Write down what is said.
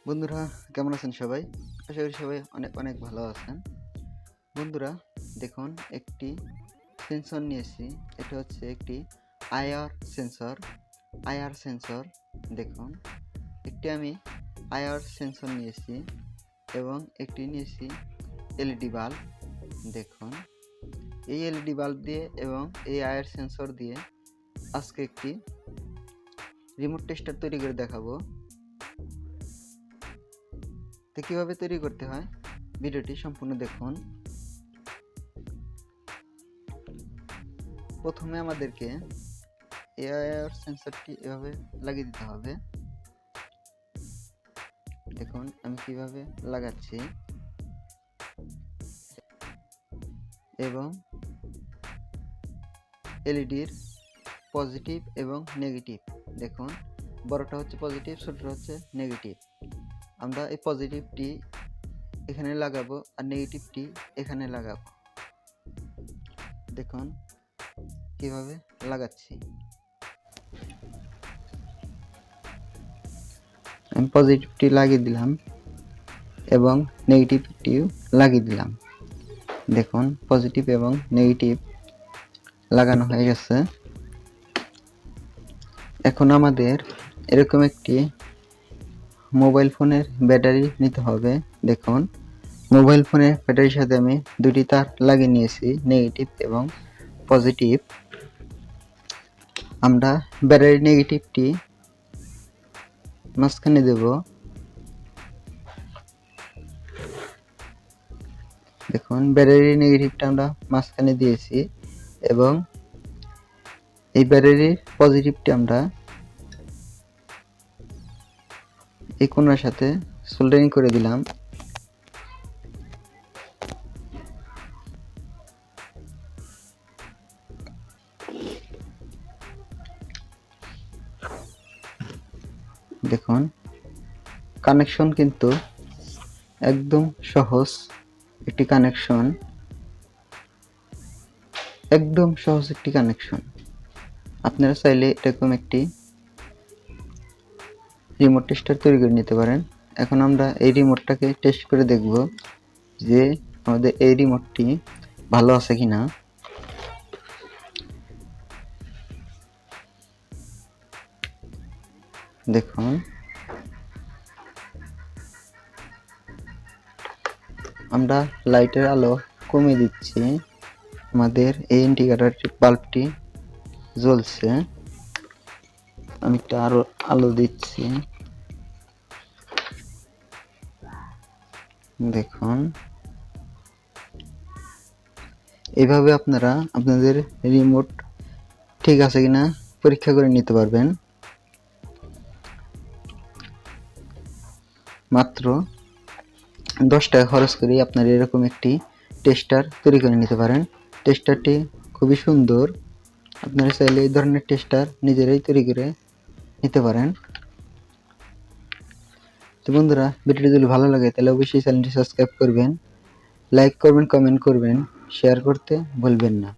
বন্ধুরা, কেমন আছেন সবাই? আশা করি সবাই অনেক অনেক ভালো আছেন। বন্ধুরা, দেখুন একটি সেন্সর নিয়েছি। এটা হচ্ছে একটি আইআর সেন্সর। আইআর সেন্সর দেখুন, একটি আমি আইআর সেন্সর নিয়েছি এবং একটি নিয়েছি এলইডি বাল্ব। দেখুন, এই এলইডি বাল্ব দিয়ে এবং এই আইআর সেন্সর দিয়ে আজকে একটি রিমোট টেস্টার তৈরি করে দেখাবো। তো কীভাবে তৈরি করতে হয় ভিডিওটি সম্পূর্ণ দেখুন। প্রথমে আমাদেরকে এআইআর সেন্সরটি এভাবে লাগিয়ে দিতে হবে। দেখুন আমি কিভাবে লাগাচ্ছি এবং এলইডির পজিটিভ এবং নেগেটিভ দেখুন, বড়টা হচ্ছে পজিটিভ, ছোটটা হচ্ছে নেগেটিভ। আমরা এই পজিটিভটি এখানে লাগাবো আর নেগেটিভটি এখানে লাগাবো। দেখুন কিভাবে লাগাচ্ছি। আমি পজিটিভটি লাগিয়ে দিলাম এবং নেগেটিভটিও লাগিয়ে দিলাম। দেখুন পজিটিভ এবং নেগেটিভ লাগানো হয়ে গেছে। এখন আমাদের এরকম একটি মোবাইল ফোনের ব্যাটারি নিতে হবে। দেখুন মোবাইল ফোনের ব্যাটারির সাথে আমি দুটি তার লাগিয়ে নিয়েছি, নেগেটিভ এবং পজিটিভ। আমরা ব্যাটারির নেগেটিভটি মাঝখানে দেব। দেখুন ব্যাটারির নেগেটিভটা আমরা মাঝখানে দিয়েছি এবং এই ব্যাটারির পজিটিভটি আমরা এই কোণার সাথে সোল্ডারিং করে দিলাম। দেখুন কানেকশন কিন্তু একদম সহজ একটি কানেকশন, একদম সহজ একটি কানেকশন। আপনারা চাইলে এরকম একটি রিমোট টেস্টার তৈরি করে নিতে পারেন। এখন আমরা এই রিমোটটাকে টেস্ট করে দেখব যে আমাদের এই রিমোটটি ভালো আছে কিনা। দেখুন আমরা লাইটের আলো কমিয়ে দিচ্ছি, আমাদের এই ইন্ডিকেটর বাল্বটি জ্বলছে। আমি একটু আরো আলো দিচ্ছি। দেখুন এইভাবে আপনারা আপনাদের রিমোট ঠিক আছে কিনা পরীক্ষা করে নিতে পারবেন। মাত্র 10 টাকা খরচ করে আপনারা এরকম একটি টেস্টার তৈরি করে নিতে পারেন। টেস্টারটি খুবই সুন্দর, আপনারা চাইলে এই ধরনের টেস্টার নিজেরাই তৈরি করে নিতে পারেন। তো বন্ধুরা, ভিডিওটি যদি ভালো লাগে তাহলে অবশ্যই চ্যানেলটি সাবস্ক্রাইব করবেন, লাইক করবেন, কমেন্ট করবেন, শেয়ার করতে ভুলবেন না।